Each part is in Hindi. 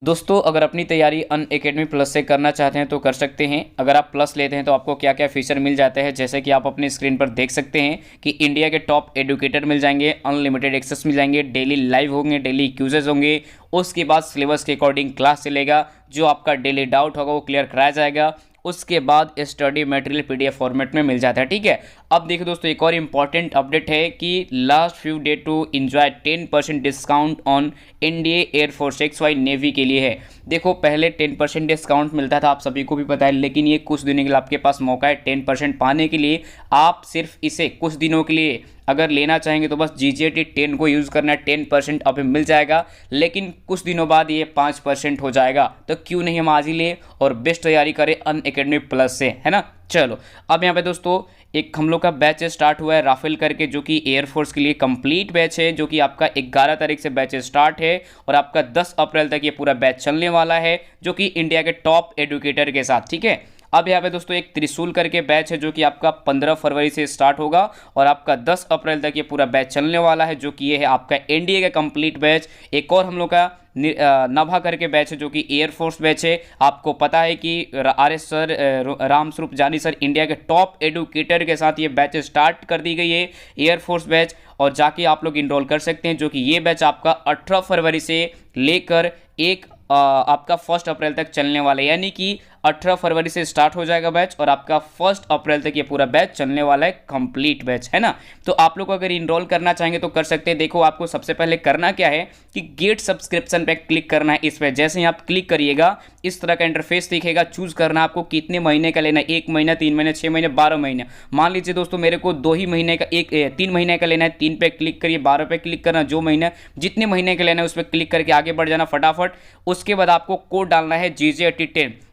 दोस्तों अगर अपनी तैयारी अनअकैडमी प्लस से करना चाहते हैं तो कर सकते हैं। अगर आप प्लस लेते हैं तो आपको क्या क्या फीचर मिल जाते हैं, जैसे कि आप अपनी स्क्रीन पर देख सकते हैं कि इंडिया के टॉप एडुकेटर मिल जाएंगे, अनलिमिटेड एक्सेस मिल जाएंगे, डेली लाइव होंगे, डेली क्यूजेज होंगे। उसके बाद सिलेबस के अकॉर्डिंग क्लास चलेगा, जो आपका डेली डाउट होगा वो क्लियर कराया जाएगा। उसके बाद स्टडी मटेरियल पीडीएफ फॉर्मेट में मिल जाता है। ठीक है, अब देखिए दोस्तों एक और इम्पॉर्टेंट अपडेट है कि last few day to enjoy 10% discount on India air force XY navy के लिए है। देखो पहले 10% डिस्काउंट मिलता था, आप सभी को भी पता है, लेकिन ये कुछ दिनों के लिए आपके पास मौका है 10% पाने के लिए। आप सिर्फ इसे कुछ दिनों के लिए अगर लेना चाहेंगे तो बस GJT 10 को यूज़ करना है, 10% अभी मिल जाएगा, लेकिन कुछ दिनों बाद ये 5% हो जाएगा। तो क्यों नहीं हम आज ही ले और बेस्ट तैयारी करें अनअकैडमी प्लस से, है ना। चलो अब यहाँ पे दोस्तों एक हम लोग का बैच स्टार्ट हुआ है राफेल करके, जो कि एयरफोर्स के लिए कंप्लीट बैच है, जो कि आपका 11 तारीख से बैच स्टार्ट है और आपका 10 अप्रैल तक ये पूरा बैच चलने वाला है, जो कि इंडिया के टॉप एडुकेटर के साथ। ठीक है, अब यहाँ पे दोस्तों एक त्रिशूल करके बैच है, जो कि आपका 15 फरवरी से स्टार्ट होगा और आपका 10 अप्रैल तक ये पूरा बैच चलने वाला है, जो कि ये है आपका एनडीए का कंप्लीट बैच। एक और हम लोग का नभा करके बैच है, जो कि एयरफोर्स बैच है। आपको पता है कि RS सर, राम स्वरूप जानी सर, इंडिया के टॉप एडुकेटर के साथ ये बैच स्टार्ट कर दी गई है, एयरफोर्स बैच, और जाके आप लोग इनरोल कर सकते हैं, जो कि ये बैच आपका 18 फरवरी से लेकर आपका 1 अप्रैल तक चलने वाला है। यानी कि 18 फरवरी से स्टार्ट हो जाएगा बैच और आपका 1 अप्रैल तक ये पूरा बैच चलने वाला है, कंप्लीट बैच, है ना। तो आप लोग अगर इनरोल करना चाहेंगे तो कर सकते हैं। देखो आपको सबसे पहले करना क्या है कि गेट सब्सक्रिप्शन पे क्लिक करना है। इस पर जैसे ही आप क्लिक करिएगा इस तरह का इंटरफेस दिखेगा। चूज करना आपको कितने महीने का लेना है, 1 महीना, 3 महीने, 6 महीने, 12 महीने। मान लीजिए दोस्तों मेरे को 2 ही महीने का 3 महीने का लेना है, 3 पे क्लिक करिए, 12 पे क्लिक करना, जो महीना जितने महीने का लेना है उस पर क्लिक करके आगे बढ़ जाना फटाफट। उसके बाद आपको कोड डालना है GJT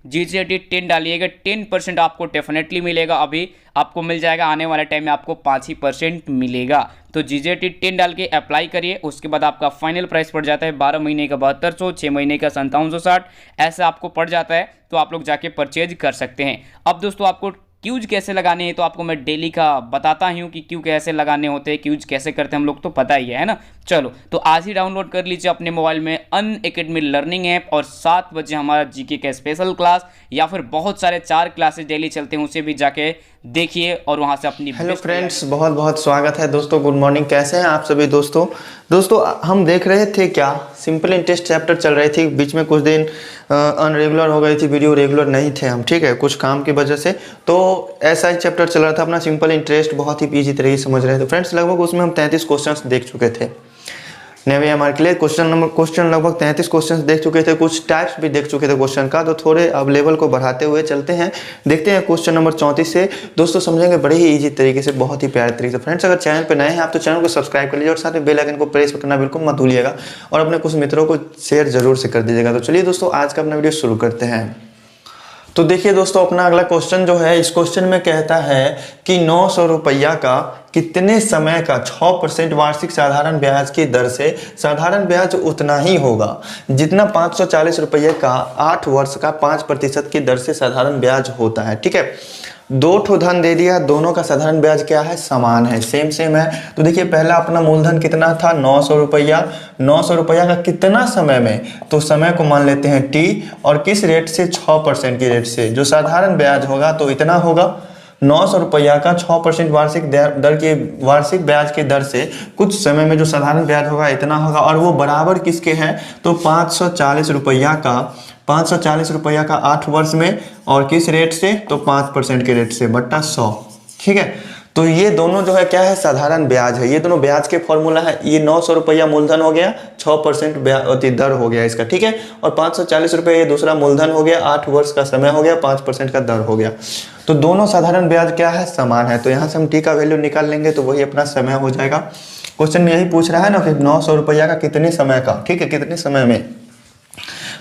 10 डालिएगा, 10% आपको डेफिनेटली मिलेगा। अभी आपको मिल जाएगा, आने वाले टाइम में आपको 5% मिलेगा। तो GJT 10 डाल के अप्लाई करिए। उसके बाद आपका फाइनल प्राइस पड़ जाता है 12 महीने का 7200, 6 महीने का 5760, ऐसा आपको पड़ जाता है। तो आप लोग जाके परचेज कर सकते हैं। अब दोस्तों आपको क्यूज कैसे लगाने हैं तो आपको मैं डेली का बताता हूँ कि क्यू कैसे लगाने होते हैं, क्यूज कैसे करते हैं हम लोग तो पता ही है ना। चलो तो आज ही डाउनलोड कर लीजिए अपने मोबाइल में अनअकैडमी लर्निंग ऐप, और 7 बजे हमारा जीके का स्पेशल क्लास या फिर बहुत सारे 4 क्लासेस डेली चलते हैं, उसे भी जाके देखिए और वहाँ से अपनी। हेलो फ्रेंड्स, बहुत बहुत स्वागत है दोस्तों। गुड मॉर्निंग, कैसे हैं आप सभी दोस्तों। हम देख रहे थे क्या सिंपल इंटरेस्ट चैप्टर चल रही थी, बीच में कुछ दिन अनरेगुलर हो गई थी, वीडियो रेगुलर नहीं थे हम, ठीक है, कुछ काम की वजह से। तो ऐसा ही चैप्टर चल रहा था अपना सिंपल इंटरेस्ट, बहुत ही ईजी तरीके से समझ रहे थे फ्रेंड्स। लगभग उसमें हम 33 क्वेश्चन देख चुके थे। नेवी हमारे के लिए क्वेश्चन लगभग 33 क्वेश्चन देख चुके थे, कुछ टाइप्स भी देख चुके थे क्वेश्चन का। तो थोड़े अब लेवल को बढ़ाते हुए चलते हैं, देखते हैं क्वेश्चन नंबर 34 से दोस्तों समझेंगे बड़े ही इजी तरीके से, बहुत ही प्यारे तरीके से। फ्रेंड्स अगर चैनल पर नए हैं आप तो चैनल को सब्सक्राइब कर लीजिए और साथ में बेल आइकन को प्रेस करना बिल्कुल मत भूलिएगा, और अपने कुछ मित्रों को शेयर जरूर से कर दीजिएगा। तो चलिए दोस्तों आज का अपना वीडियो शुरू करते हैं। तो देखिए दोस्तों अपना अगला क्वेश्चन जो है, इस क्वेश्चन में कहता है कि 900 रुपया का कितने समय का 6% वार्षिक साधारण ब्याज की दर से साधारण ब्याज उतना ही होगा जितना 540 रुपये का 8 वर्ष का 5% की दर से साधारण ब्याज होता है। ठीक है, 2 ठो धन दे दिया, दोनों का साधारण ब्याज क्या है, समान है, सेम है। तो देखिए पहला अपना मूलधन कितना था, 900 रुपया। 900 रुपया का कितना समय में, तो समय को मान लेते हैं T, और किस रेट से, 6% की रेट से। जो साधारण ब्याज होगा तो इतना होगा, 900 रुपया का 6% वार्षिक ब्याज की दर से कुछ समय में जो साधारण ब्याज होगा इतना होगा, और वो बराबर किसके हैं, तो 540 रुपया का 8 वर्ष में, और किस रेट से, तो 5% के रेट से बट्टा 100। ठीक है, तो ये दोनों जो है क्या है, साधारण ब्याज है। ये दोनों ब्याज के फॉर्मूला है। ये 900 रुपया मूलधन हो गया, 6% ब्याज दर हो गया इसका, ठीक है, और 540 रुपये ये दूसरा मूलधन हो गया, 8 वर्ष का समय हो गया, 5% का दर हो गया। तो दोनों साधारण ब्याज क्या है, समान है। तो यहाँ से हम T का वैल्यू निकाल लेंगे तो वही अपना समय हो जाएगा। क्वेश्चन में यही पूछ रहा है ना कि 900 रुपया का कितने समय का, ठीक है, कितने समय में।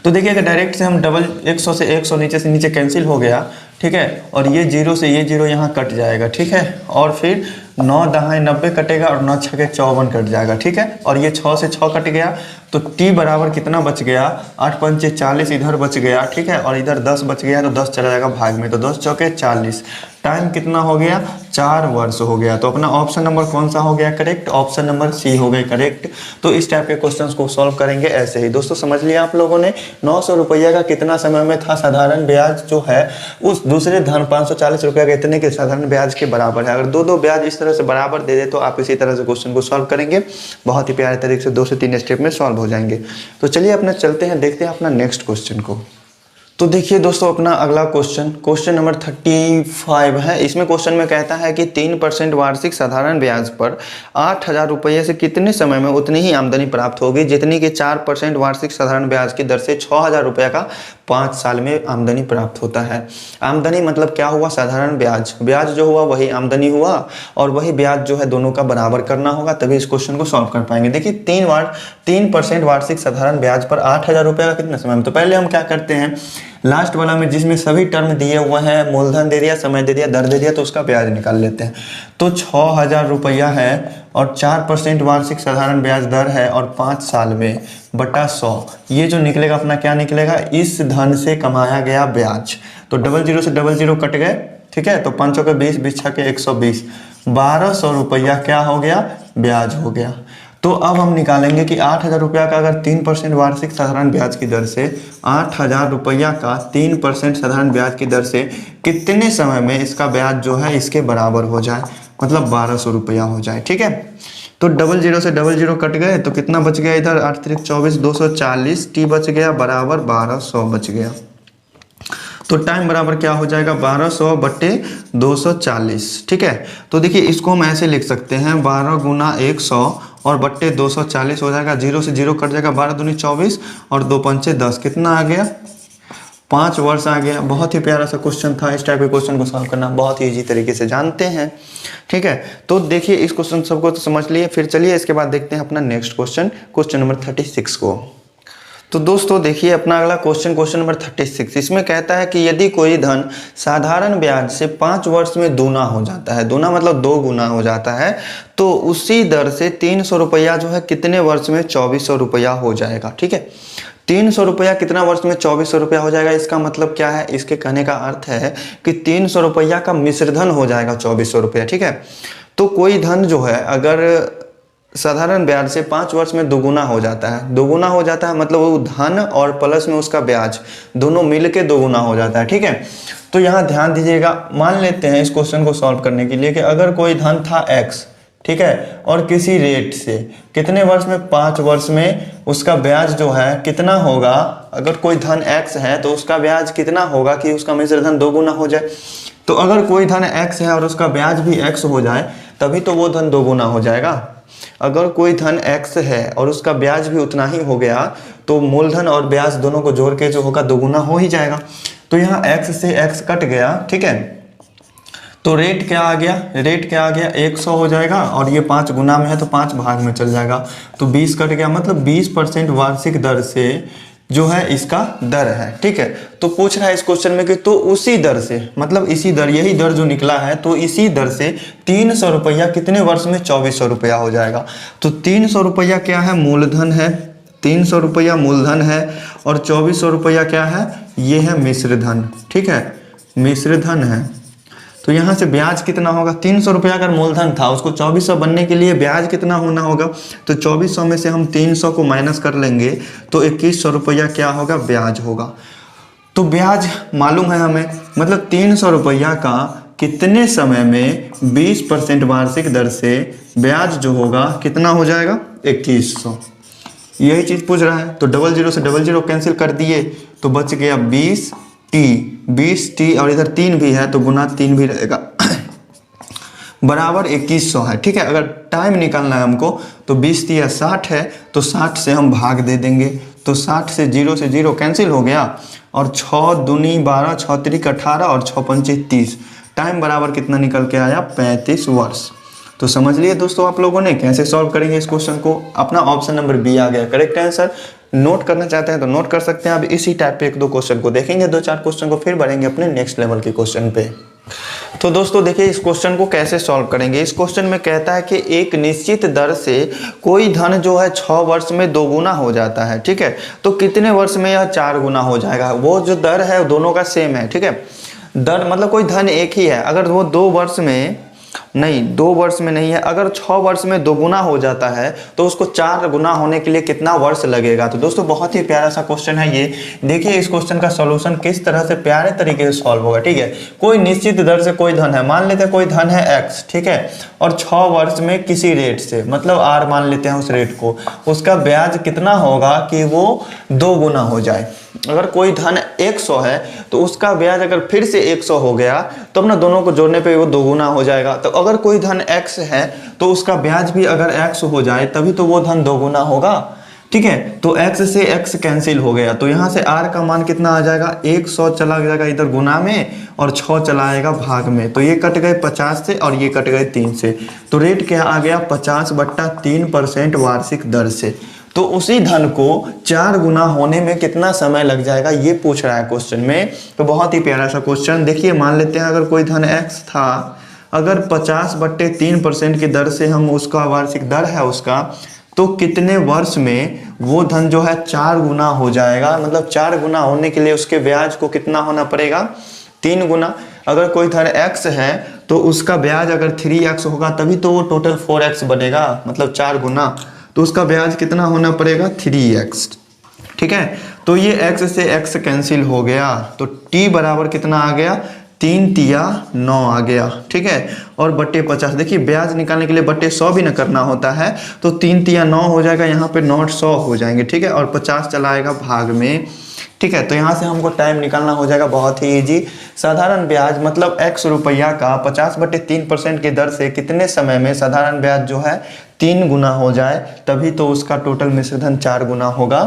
तो देखिए अगर डायरेक्ट से हम डबल 100 से 100 नीचे से नीचे कैंसिल हो गया, ठीक है, और ये 0 से ये 0 यहाँ कट जाएगा, ठीक है, और फिर 9 दहाई 90 कटेगा और 9 छके 54 कट जाएगा, ठीक है, और ये 6 से 6 कट गया तो T बराबर कितना बच गया, 8 पंचे 40 इधर बच गया, ठीक है, और इधर 10 बच गया तो 10 चला जाएगा भाग में, तो 10 चौके 40, टाइम कितना हो गया, 4 वर्ष हो गया। तो अपना ऑप्शन नंबर कौन सा हो गया करेक्ट, ऑप्शन नंबर सी हो गया करेक्ट। तो इस टाइप के क्वेश्चंस को सॉल्व करेंगे ऐसे ही। दोस्तों समझ लिया आप लोगों ने, 900 रुपया का कितना समय में था साधारण ब्याज जो है उस दूसरे धन 540 रुपया का इतने के साधारण ब्याज के बराबर है। अगर दो ब्याज इस तरह से बराबर दे दे तो आप इसी तरह से क्वेश्चन को सॉल्व करेंगे, बहुत ही प्यारे तरीके से 2 से 3 स्टेप में सॉल्व हो जाएंगे। तो चलिए अपने चलते हैं, देखते हैं अपना नेक्स्ट क्वेश्चन को। तो देखिए दोस्तों अपना अगला क्वेश्चन नंबर 35 है। इसमें क्वेश्चन में कहता है कि 3% वार्षिक साधारण ब्याज पर 8,000 रुपये से कितने समय में उतनी ही आमदनी प्राप्त होगी जितनी कि 4% वार्षिक साधारण ब्याज की दर से 6,000 रुपये का 5 साल में आमदनी प्राप्त होता है। आमदनी मतलब क्या हुआ, साधारण ब्याज जो हुआ वही आमदनी हुआ, और वही ब्याज जो है दोनों का बराबर करना होगा, तभी इस क्वेश्चन को सॉल्व कर पाएंगे। देखिए 3% वार्षिक साधारण ब्याज पर 8,000 रुपये का कितने समय में, तो पहले हम क्या करते हैं, लास्ट वाला में जिसमें सभी टर्म दिए हुए हैं, मूलधन दे दिया, समय दे दिया, दर दे दिया, तो उसका ब्याज निकाल लेते हैं। तो 6,000 रुपया है और 4% वार्षिक साधारण ब्याज दर है और 5 साल में बटा 100, ये जो निकलेगा अपना क्या निकलेगा, इस धन से कमाया गया ब्याज। तो 00 से 00 कट गए, ठीक है। तो 5 के 20, 20 के 120, 1200 रुपया क्या हो गया, ब्याज हो गया। तो अब हम निकालेंगे कि 8,000 रुपया का अगर 3% वार्षिक साधारण ब्याज की दर से 8,000 रुपया का 3% साधारण ब्याज की दर से कितने समय में इसका ब्याज जो है इसके बराबर हो जाए, मतलब 1200 रुपया हो जाए, ठीक है। तो 00 से 00 कट गए तो कितना बच गया इधर, 8 3 24, 240, टी बच गया बराबर 1200 बच गया। तो टाइम बराबर क्या हो जाएगा, 1200 बट्टे 240, ठीक है। तो देखिए इसको हम ऐसे लिख सकते हैं, 12 गुना 100 और बट्टे 240 हो जाएगा, 0 से 0 कट जाएगा, 12 दूनी 24 और 2 पंचे 10, कितना आ गया, 5 वर्ष आ गया। बहुत ही प्यारा सा क्वेश्चन था। इस टाइप के क्वेश्चन को सॉल्व करना बहुत ही ईजी तरीके से जानते हैं, ठीक है। तो देखिए इस क्वेश्चन सबको तो समझ लिए, फिर चलिए इसके बाद देखते हैं अपना नेक्स्ट क्वेश्चन नंबर 36 को। तो दोस्तों देखिए अपना अगला क्वेश्चन नंबर 36, इसमें कहता है कि यदि कोई धन साधारण ब्याज से 5 वर्ष में दूना हो जाता है, दूना मतलब 2 गुना हो जाता है, तो उसी दर से 300 रुपया जो है कितने वर्ष में 2400 रुपया हो जाएगा, ठीक है। 300 रुपया कितना वर्ष में 2400 रुपया हो जाएगा, इसका मतलब क्या है, इसके कहने का अर्थ है कि 300 रुपया का मिश्र धन हो जाएगा 2400 रुपया, ठीक है। तो कोई धन जो है अगर साधारण ब्याज से 5 वर्ष में दोगुना हो जाता है, दोगुना हो जाता है मतलब वो धन और प्लस में उसका ब्याज दोनों मिलके दोगुना हो जाता है, ठीक है। तो यहाँ ध्यान दीजिएगा, मान लेते हैं इस क्वेश्चन को सॉल्व करने के लिए कि अगर कोई धन था x, ठीक है, और किसी रेट से कितने वर्ष में, 5 वर्ष में उसका ब्याज जो है कितना होगा, अगर कोई धन x है तो उसका ब्याज कितना होगा कि उसका मिश्र धन 2 गुना हो जाए। तो अगर कोई धन x है और उसका ब्याज भी x हो जाए तभी तो वो धन 2 गुना हो जाएगा। अगर कोई धन x है और उसका ब्याज भी उतना ही हो गया तो मूलधन और ब्याज दोनों को जोड़ के जो होगा 2 गुना हो ही जाएगा। तो यहाँ x से x कट गया, ठीक है। तो रेट क्या आ गया, 100 हो जाएगा और ये 5 गुना में है तो 5 भाग में चल जाएगा, तो 20 कट गया, मतलब 20% वार्षिक दर से जो है इसका दर है, ठीक है। तो पूछ रहा है इस क्वेश्चन में कि तो उसी दर से, मतलब इसी दर, यही दर जो निकला है, तो इसी दर से 300 रुपया कितने वर्ष में 2400 रुपया हो जाएगा। तो 300 रुपया क्या है, मूलधन है, 300 रुपया मूलधन है और 2400 रुपया क्या है, ये है मिश्र धन, ठीक है, मिश्र धन है। तो यहाँ से ब्याज कितना होगा, 300 रुपया अगर मूलधन था उसको 2400 बनने के लिए ब्याज कितना होना होगा, तो 2400 में से हम 300 को माइनस कर लेंगे तो 2100 रुपया क्या होगा, ब्याज होगा। तो ब्याज मालूम है हमें, मतलब 300 रुपया का कितने समय में 20% वार्षिक दर से ब्याज जो होगा कितना हो जाएगा, 2100, यही चीज़ पूछ रहा है। तो 00 से 00 कैंसिल कर दिए तो बच गया 20t और इधर 3 भी है तो गुना 3 भी रहेगा बराबर 2100 है, ठीक है। अगर टाइम निकालना है हमको तो 20 या 60 है तो 60 से हम भाग दे देंगे, तो 60 से 0 कैंसिल हो गया और 6 दूनी 12, 6 त्रिक 18 और 6 पंचे 30, टाइम बराबर कितना निकल के आया, 35 वर्ष। तो समझ लिए दोस्तों आप लोगों ने कैसे सॉल्व करेंगे इस क्वेश्चन को। अपना ऑप्शन नंबर बी आ गया करेक्ट आंसर। नोट करना चाहते हैं तो नोट कर सकते हैं। अब इसी टाइप पे 1-2 क्वेश्चन को देखेंगे, 2-4 क्वेश्चन को, फिर बढ़ेंगे अपने नेक्स्ट लेवल के क्वेश्चन पे। तो दोस्तों देखिए इस क्वेश्चन को कैसे सॉल्व करेंगे। इस क्वेश्चन में कहता है कि एक निश्चित दर से कोई धन जो है 6 वर्ष में 2 गुना हो जाता है, ठीक है। तो कितने वर्ष में यह 4 गुना हो जाएगा। वो जो दर है दोनों का सेम है, ठीक है। दर मतलब कोई धन एक ही है, अगर वो 2 वर्ष में नहीं, 2 वर्ष में नहीं है, अगर 6 वर्ष में दोगुना हो जाता है तो उसको 4 गुना होने के लिए कितना वर्ष लगेगा। तो दोस्तों बहुत ही प्यारा सा क्वेश्चन है ये। देखिए इस क्वेश्चन का सॉल्यूशन किस तरह से प्यारे तरीके से सॉल्व होगा। ठीक है, कोई निश्चित दर से कोई धन है, मान लेते हैं कोई धन है x, ठीक है, और 6 वर्ष में किसी रेट से, मतलब r मान लेते हैं उस रेट को, उसका ब्याज कितना होगा कि वो 2 गुना हो जाए। अगर कोई धन 100 है तो उसका ब्याज अगर फिर से 100 हो गया तो अपना दोनों को जोड़ने पे वो 2 गुना हो जाएगा। तो अगर कोई धन x है तो उसका ब्याज भी अगर x हो जाए तभी तो वो धन 2 गुना होगा। ठीक है, तो x से x कैंसिल हो गया, तो यहाँ से r का मान कितना आ जाएगा, 100 चला जाएगा इधर गुना में और 6 चला आएगा भाग में, तो ये कट गए 50 से और ये कट गए 3 से। तो रेट क्या आ गया, 50/3% वार्षिक दर से। तो उसी धन को 4 गुना होने में कितना समय लग जाएगा ये पूछ रहा है क्वेश्चन में। तो बहुत ही प्यारा सा क्वेश्चन। देखिए मान लेते हैं अगर कोई धन x था, अगर 50/3% की दर से हम उसका वार्षिक दर है उसका, तो कितने वर्ष में वो धन जो है 4 गुना हो जाएगा। मतलब 4 गुना होने के लिए उसके ब्याज को कितना होना पड़ेगा, 3 गुना। अगर कोई धन x है तो उसका ब्याज अगर 3x होगा तभी तो वो टोटल 4x बनेगा, मतलब 4 गुना, तो उसका ब्याज कितना होना पड़ेगा, 3x। ठीक है, तो ये x से x कैंसिल हो गया, तो t बराबर कितना आ गया, 3 तिया 9 आ गया। ठीक है, और बट्टे 50, देखिए ब्याज निकालने के लिए बट्टे 100 भी न करना होता है, तो 3 तिया 9 हो जाएगा, यहाँ पे नॉट 100 हो जाएंगे। ठीक है, और 50 चला आएगा भाग में। ठीक है, तो यहाँ से हमको टाइम निकालना हो जाएगा बहुत ही इजी। साधारण ब्याज मतलब x रुपया का 50/3% की दर से कितने समय में साधारण ब्याज जो है 3 गुना हो जाए, तभी तो उसका टोटल मिश्रधन 4 गुना होगा।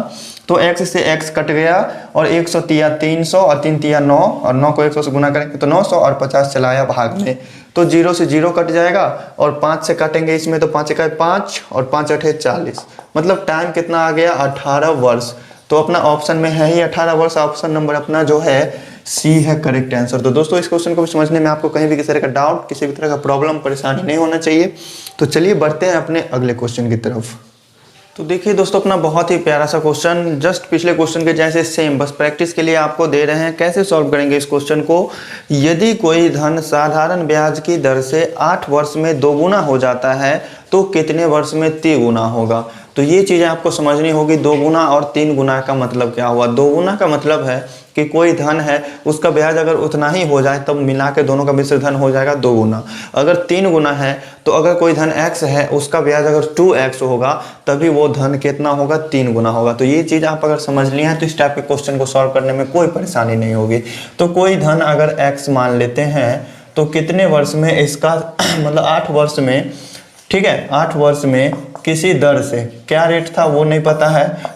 तो x से x कट गया और 100 तिया 300 और 3 तिया 9 और 9 को 100 से गुना करेंगे तो 900 और 50 चलाया भाग में, तो 0 से 0 कट जाएगा और 5 से काटेंगे इसमें, तो 5 का 5 और 5 8 40, मतलब टाइम कितना आ गया, 18 वर्ष। तो अपना ऑप्शन में है ही 18 वर्ष, ऑप्शन नंबर अपना जो है सी है करेक्ट आंसर। तो दोस्तों इस क्वेश्चन को समझने में आपको कहीं भी किसी तरह का डाउट, किसी भी तरह का प्रॉब्लम परेशानी नहीं होना चाहिए। तो चलिए बढ़ते हैं अपने अगले क्वेश्चन की तरफ। तो देखिए दोस्तों अपना बहुत ही प्यारा सा क्वेश्चन, जस्ट पिछले क्वेश्चन के जैसे सेम, बस प्रैक्टिस के लिए आपको दे रहे हैं। कैसे सॉल्व करेंगे इस क्वेश्चन को, यदि कोई धन साधारण ब्याज की दर से 8 वर्ष में 2 गुना हो जाता है तो कितने वर्ष में 3 गुना होगा। तो ये चीज़ें आपको समझनी होगी। 2 गुना और 3 गुना का मतलब क्या हुआ। 2 गुना का मतलब है कि कोई धन है उसका ब्याज अगर उतना ही हो जाए तब मिला के दोनों का मिश्र धन हो जाएगा 2 गुना। अगर 3 गुना है तो अगर कोई धन x है उसका ब्याज अगर 2x होगा तभी वो धन कितना होगा, 3 गुना होगा। तो ये चीज़ आप अगर समझ लिया है तो इस टाइप के क्वेश्चन को सॉल्व करने में कोई परेशानी नहीं होगी। तो कोई धन अगर x मान लेते हैं तो कितने वर्ष में इसका मतलब 8 वर्ष में, ठीक है, 8 वर्ष में किसी दर से, क्या रेट था वो नहीं पता है,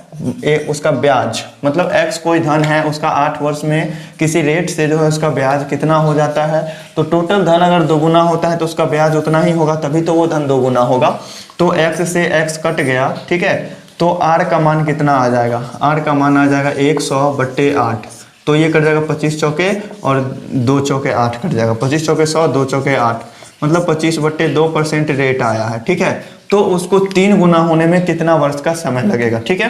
उसका ब्याज मतलब x कोई धन है उसका 8 वर्ष में किसी रेट से जो है उसका ब्याज कितना हो जाता है। तो टोटल धन अगर 2 गुना होता है तो उसका ब्याज उतना ही होगा, तभी तो वो धन 2 गुना होगा। तो x से x कट गया, ठीक है, तो r का मान कितना आ जाएगा, r का मान आ जाएगा 100/8। तो ये कट जाएगा 25 चौके और 2 चौके 8 कट जाएगा, 25 चौके 100 2 चौके 8, मतलब 25/2% रेट आया है। ठीक है, तो उसको 3 गुना होने में कितना वर्ष का समय लगेगा। ठीक है,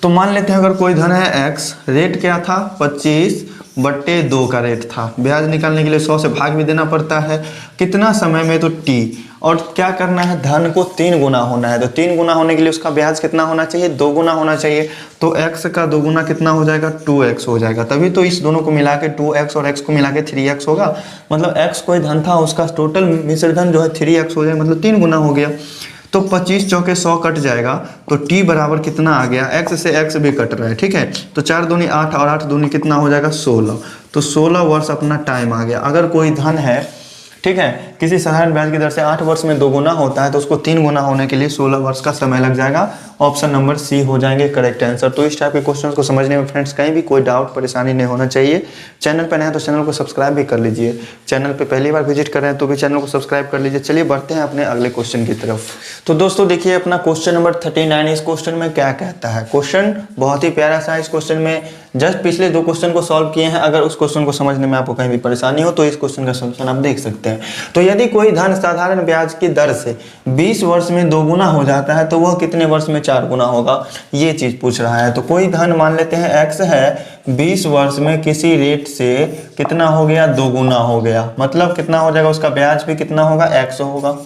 तो मान लेते हैं अगर कोई धन है x, रेट क्या था 25/2 का रेट था, ब्याज निकालने के लिए 100 से भाग भी देना पड़ता है, कितना समय में, तो t, और क्या करना है, धन को 3 गुना होना है। तो 3 गुना होने के लिए उसका ब्याज कितना होना चाहिए, 2 गुना होना चाहिए। तो x का 2 गुना कितना हो जाएगा, 2x हो जाएगा, तभी तो इस दोनों को मिला के 2x और x को मिला के 3x होगा। मतलब x कोई धन था उसका टोटल मिश्र धन जो है 3x हो जाएगा, मतलब 3 गुना हो गया। तो 25 चौके 100 कट जाएगा, तो t बराबर कितना आ गया, x से x भी कट रहा है। ठीक है, तो 4 दूनी 8 और 8 दूनी कितना हो जाएगा 16, तो 16 वर्ष अपना टाइम आ गया। अगर कोई धन है, ठीक है, किसी साधारण ब्याज की दर से 8 वर्ष में 2 गुना होता है तो उसको 3 गुना होने के लिए 16 वर्ष का समय लग जाएगा। ऑप्शन नंबर सी हो जाएंगे करेक्ट आंसर। तो इस टाइप के क्वेश्चंस को समझने में फ्रेंड्स कहीं भी कोई डाउट परेशानी नहीं होना चाहिए। चैनल पर नए हैं तो चैनल को सब्सक्राइब भी कर लीजिए, चैनल पे पहली बार विजिट कर रहे हैं तो भी चैनल को सब्सक्राइब कर लीजिए। चलिए बढ़ते हैं अपने अगले क्वेश्चन की तरफ। तो दोस्तों देखिए अपना क्वेश्चन नंबर 39, इस क्वेश्चन में क्या कहता है। क्वेश्चन बहुत ही प्यारा सा है। इस क्वेश्चन में जस्ट पिछले 2 क्वेश्चन को सॉल्व किए हैं। अगर उस क्वेश्चन को समझने में आपको कहीं भी परेशानी हो तो इस क्वेश्चन का सोल्यूशन आप देख सकते हैं। तो यदि कोई धन साधारण ब्याज की दर से 20 वर्ष में 2 गुना हो जाता है तो वह कितने वर्ष में 4 गुना होगा, ये चीज पूछ रहा है। तो कोई धन मान लेते हैं x है, 20 वर्ष में किसी रेट से कितना हो गया, 2 गुना हो गया, मतलब कितना हो जाएगा, उसका ब्याज भी कितना होगा, x होगा।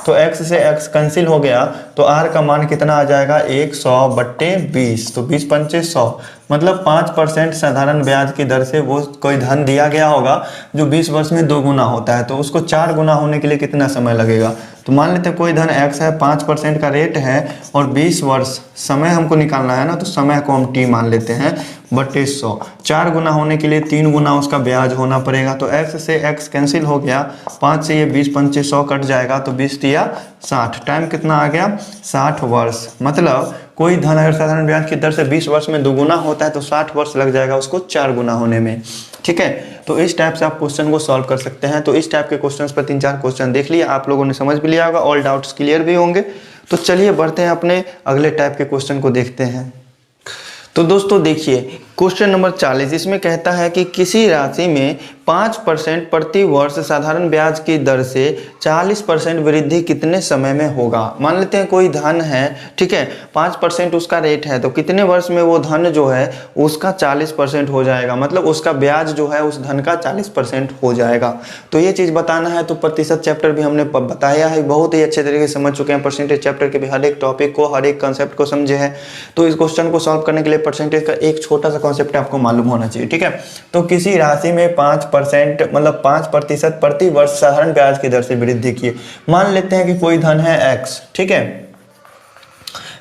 तो x से x कैंसिल हो गया तो r का मान कितना आ जाएगा, 100/20, तो 20 पंचे 100, मतलब 5% साधारण ब्याज की दर से वो कोई धन दिया गया होगा जो 20 वर्ष में 2 गुना होता है, तो उसको 4 गुना होने के लिए कितना समय लगेगा। तो मान लेते हैं कोई धन x है, 5% का रेट है और 20 वर्ष समय हमको निकालना है ना, तो समय को हम t मान लेते हैं बटे 100। 4 गुना होने के लिए 3 गुना उसका ब्याज होना पड़ेगा। तो x से x कैंसिल हो गया, 5 से ये 20 पंचे 100 कट जाएगा, तो 20 तिया 60, टाइम कितना आ गया, 60 वर्ष। मतलब कोई धन अगर साधारण ब्याज की दर से 20 वर्ष में 2 गुना होता है तो 60 वर्ष लग जाएगा उसको 4 गुना होने में। ठीक है, तो इस टाइप से आप क्वेश्चन को सॉल्व कर सकते हैं। तो इस टाइप के क्वेश्चंस पर 3-4 क्वेश्चन देख लिए, आप लोगों ने समझ भी लिया होगा, ऑल डाउट्स क्लियर भी होंगे। तो चलिए बढ़ते हैं अपने अगले टाइप के क्वेश्चन को देखते हैं। तो दोस्तों देखिए क्वेश्चन नंबर 40, इसमें कहता है कि किसी राशि में 5% प्रति वर्ष साधारण ब्याज की दर से 40% वृद्धि कितने समय में होगा। मान लेते हैं कोई धन है, ठीक है, 5% उसका रेट है, तो कितने वर्ष में वो धन जो है उसका 40% हो जाएगा, मतलब उसका ब्याज जो है उस धन का 40% हो जाएगा। तो ये चीज़ बताना है। तो प्रतिशत चैप्टर भी हमने बताया है, बहुत ही अच्छे तरीके से समझ चुके हैं। परसेंटेज चैप्टर के भी हर एक टॉपिक को, हर एक कंसेप्ट को समझे हैं। तो इस क्वेश्चन को सॉल्व करने के लिए परसेंटेज का एक छोटा सा कॉन्सेप्ट आपको मालूम होना चाहिए। ठीक है, तो किसी राशि में 5% मतलब 5% प्रति वर्ष साधारण ब्याज की दर से वृद्धि की। मान लेते हैं कि कोई धन है x, ठीक है,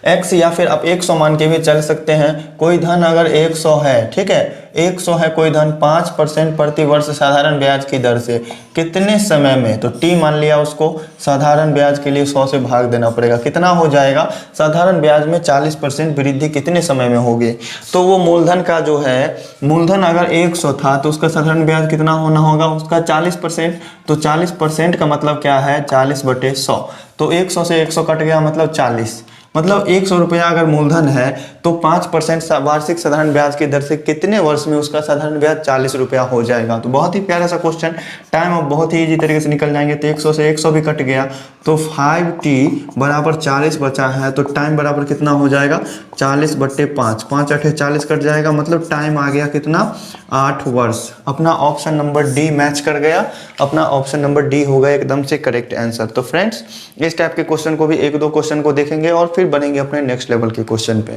x या फिर आप 100 मान के भी चल सकते हैं। कोई धन अगर 100 है, ठीक है, 100 है कोई धन, 5% प्रति वर्ष साधारण ब्याज की दर से कितने समय में, तो t मान लिया उसको, साधारण ब्याज के लिए 100 से भाग देना पड़ेगा, कितना हो जाएगा, साधारण ब्याज में 40% वृद्धि कितने समय में होगी। तो वो मूलधन का जो है, मूलधन अगर 100 था तो उसका साधारण ब्याज कितना होना होगा, उसका 40%। तो 40% का मतलब क्या है, 40/100। तो 100 से 100 कट गया, मतलब 40, मतलब 100 रुपया अगर मूलधन है तो 5% वार्षिक साधारण ब्याज की दर से कितने वर्ष में उसका साधारण ब्याज 40 रुपया हो जाएगा। तो बहुत ही प्यारा सा क्वेश्चन, टाइम अब बहुत ही इजी तरीके से निकल जाएंगे। तो 100 से 100 भी कट गया, तो 5t बराबर 40 बचा है, तो टाइम बराबर कितना हो जाएगा, 40/5, 5 8 40 कट जाएगा, मतलब टाइम आ गया कितना, 8 वर्ष। अपना ऑप्शन नंबर डी मैच कर गया, अपना ऑप्शन नंबर डी होगा एकदम से करेक्ट आंसर। तो फ्रेंड्स इस टाइप के क्वेश्चन को भी 1-2 क्वेश्चन को देखेंगे और फिर बनेंगे अपने नेक्स्ट लेवल के क्वेश्चन पे।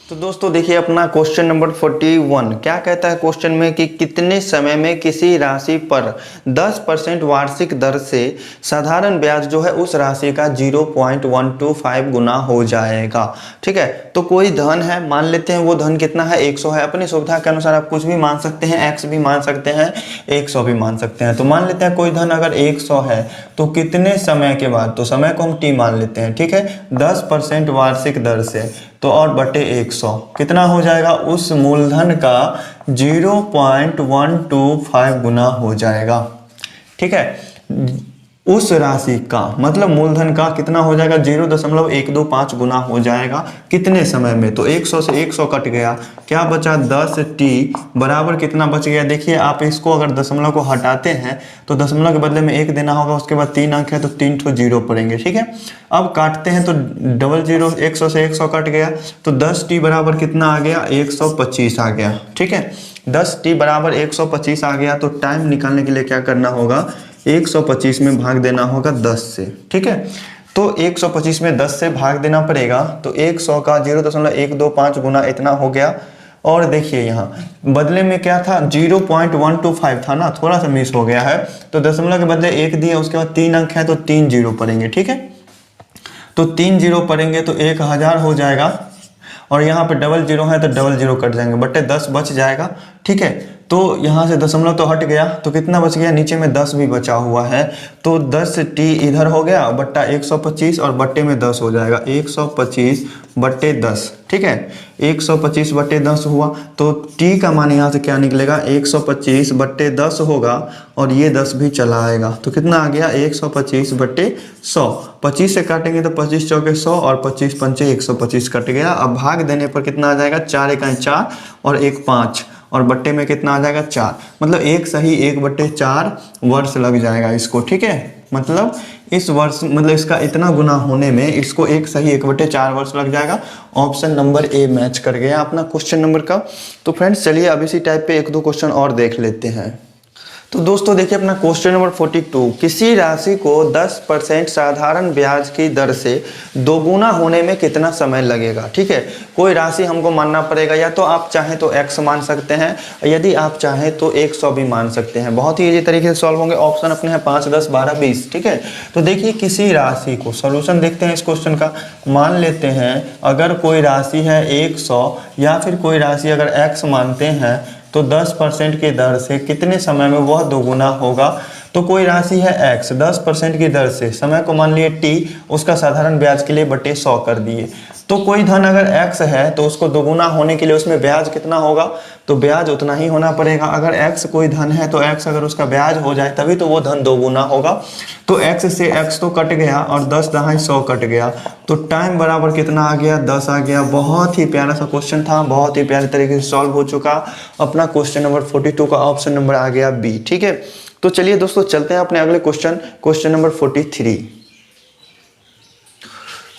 तो दोस्तों देखिए अपना क्वेश्चन नंबर 41 क्या कहता है क्वेश्चन में कि कितने समय में किसी राशि पर 10% वार्षिक दर से साधारण ब्याज जो है उस राशि का 0.125 गुना हो जाएगा। ठीक है, तो कोई धन है, मान लेते हैं वो धन कितना है, 100 है। अपनी सुविधा के अनुसार आप कुछ भी मान सकते हैं, x भी मान सकते हैं, 100 भी मान सकते हैं। तो मान लेते हैं कोई धन अगर 100 है तो कितने समय के बाद, तो समय को हम t मान लेते हैं, ठीक है, 10% वार्षिक दर से, तो और बटे 100 कितना हो जाएगा, उस मूलधन का 0.125 गुना हो जाएगा। ठीक है, उस राशि का मतलब मूलधन का कितना हो जाएगा, 0.125 गुना हो जाएगा कितने समय में। तो 100 से 100 कट गया, क्या बचा, 10t बराबर कितना बच गया। देखिए आप इसको अगर दशमलव को हटाते हैं तो दशमलव के बदले में 1 देना होगा, उसके बाद 3 अंक है तो 3 ठो 0 पड़ेंगे। ठीक है, अब काटते हैं तो 00, 100 से 100 कट गया, तो 10t बराबर कितना आ गया, 125 आ गया। ठीक है, 10t बराबर 125 आ गया। तो टाइम निकालने के लिए क्या करना होगा, 125 में भाग देना होगा 10 से। ठीक है, तो 125 में 10 से भाग देना पड़ेगा, तो 100 का 0.125 गुना इतना हो गया। और देखिए यहाँ बदले में क्या था, 0.125 था ना, थोड़ा सा मिस हो गया है, तो दशमलव के बदले 1 दिया, उसके बाद 3 अंक है तो 3 0 पड़ेंगे। ठीक है, तो 3 0 पड़ेंगे तो 1000 हो जाएगा, और यहाँ पे 00 है तो 00 कट जाएंगे, बटे 10 बच जाएगा। ठीक है, तो यहाँ से दशमलव तो हट गया, तो कितना बच गया, नीचे में 10 भी बचा हुआ है, तो 10t इधर हो गया, बट्टा 125 और बट्टे में 10 हो जाएगा, 125/10। ठीक है, 125/10 हुआ, तो t का मान यहाँ से क्या निकलेगा, 125/10 होगा, और ये 10 भी चला आएगा, तो कितना आ गया, 125/100। 25 से काटेंगे तो 25 चौके 100 और 25 पंचे 125 कट गया। अब भाग देने पर कितना आ जाएगा, 4 1 4 और 1 5, और बट्टे में कितना आ जाएगा 4, मतलब 1 सही 1/4 वर्ष लग जाएगा इसको, ठीक है। मतलब इस वर्ष मतलब इसका इतना गुना होने में इसको 1 सही 1/4 वर्ष लग जाएगा। ऑप्शन नंबर ए मैच कर गया अपना क्वेश्चन नंबर का। तो फ्रेंड्स चलिए अब इसी टाइप पे 1-2 क्वेश्चन और देख लेते हैं। तो दोस्तों देखिए अपना क्वेश्चन नंबर 42, किसी राशि को 10% साधारण ब्याज की दर से दोगुना होने में कितना समय लगेगा, ठीक है। कोई राशि हमको मानना पड़ेगा, या तो आप चाहें तो x मान सकते हैं, यदि आप चाहें तो 100 भी मान सकते हैं। बहुत ही इजी तरीके से सॉल्व होंगे। ऑप्शन अपने हैं 5, 10, 12, 20, ठीक है। तो देखिए किसी राशि को, सोल्यूशन देखते हैं इस क्वेश्चन का। मान लेते हैं अगर कोई राशि है 100 या फिर कोई राशि अगर x मानते हैं तो 10% की दर से कितने समय में वह दोगुना होगा। तो कोई राशि है x, 10% की दर से समय को मान लिए t, उसका साधारण ब्याज के लिए बटे 100 कर दिए। तो कोई धन अगर x है तो उसको दोगुना होने के लिए उसमें ब्याज कितना होगा, तो ब्याज उतना ही होना पड़ेगा। अगर x कोई धन है तो x अगर उसका ब्याज हो जाए तभी तो वो धन दोगुना होगा। तो x से x तो कट गया और 10 दहाई 100 कट गया, तो टाइम बराबर कितना आ गया, 10 आ गया। बहुत ही प्यारा सा क्वेश्चन था, बहुत ही प्यारे तरीके से सॉल्व हो चुका। अपना क्वेश्चन नंबर 42 का ऑप्शन नंबर आ गया बी, ठीक है। तो चलिए दोस्तों चलते हैं अपने अगले क्वेश्चन नंबर 43।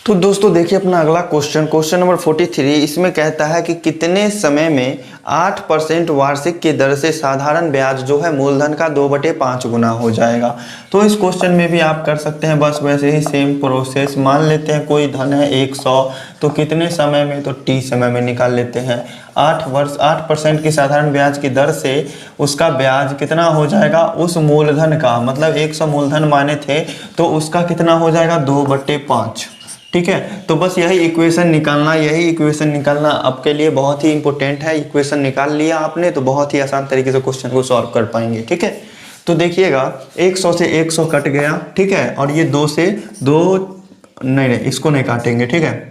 तो दोस्तों देखिए अपना अगला क्वेश्चन नंबर 43, इसमें कहता है कि कितने समय में 8% वार्षिक की दर से साधारण ब्याज जो है मूलधन का 2/5 गुना हो जाएगा। तो इस क्वेश्चन में भी आप कर सकते हैं बस वैसे ही सेम प्रोसेस। मान लेते हैं कोई धन है 100, तो कितने समय में, तो t समय में निकाल लेते हैं। 8% की साधारण ब्याज की दर से उसका ब्याज कितना हो जाएगा उस मूलधन का, मतलब 100 मूलधन माने थे तो उसका कितना हो जाएगा 2/5, ठीक है। तो बस यही इक्वेशन निकालना आपके लिए बहुत ही इंपॉर्टेंट है। इक्वेशन निकाल लिया आपने तो बहुत ही आसान तरीके से क्वेश्चन को सॉल्व कर पाएंगे, ठीक है। तो देखिएगा 100 से 100 कट गया, ठीक है, और ये 2 से 2 नहीं इसको नहीं काटेंगे, ठीक है।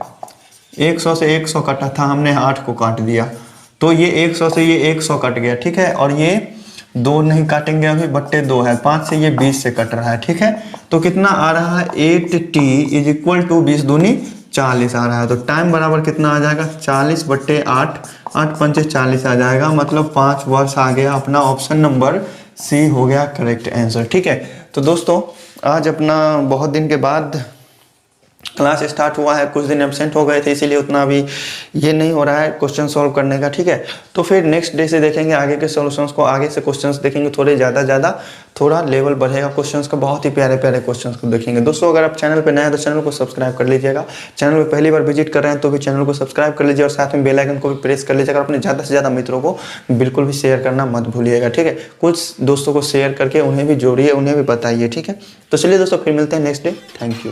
100 से 100 कटा था, हमने 8 को काट दिया, तो ये 100 से ये 100 कट गया, ठीक है। और ये 2 नहीं काटेंगे अभी, बट्टे 2 है, 5 से ये 20 से कट रहा है, ठीक है। तो कितना आ रहा है 8t = 20 दूनी 40 आ रहा है। तो टाइम बराबर कितना आ जाएगा 40/8, 8 पंचे 40 आ जाएगा, मतलब 5 वर्ष आ गया। अपना ऑप्शन नंबर सी हो गया करेक्ट आंसर, ठीक है। तो दोस्तों आज अपना बहुत दिन के बाद क्लास स्टार्ट हुआ है, कुछ दिन एब्सेंट हो गए थे, इसीलिए उतना अभी ये नहीं हो रहा है क्वेश्चन सॉल्व करने का, ठीक है। तो फिर नेक्स्ट डे से देखेंगे आगे के सॉल्यूशंस को, आगे से क्वेश्चंस देखेंगे, थोड़ा लेवल बढ़ेगा क्वेश्चंस का, बहुत ही प्यारे प्यारे क्वेश्चंस को देखेंगे। दोस्तों अगर आप चैनल पे नए हैं तो चैनल को सब्सक्राइब कर लीजिएगा। चैनल पे पहली बार विजिट कर रहे हैं तो भी चैनल को सब्सक्राइब कर लीजिए और साथ में बेल आइकन को भी प्रेस कर लीजिएगा। अपने ज़्यादा से ज़्यादा मित्रों को बिल्कुल भी शेयर करना मत भूलिएगा, ठीक है। कुछ दोस्तों को शेयर करके उन्हें भी जोड़िए, उन्हें भी बताइए, ठीक है। तो चलिए दोस्तों फिर मिलते हैं नेक्स्ट डे। Thank you.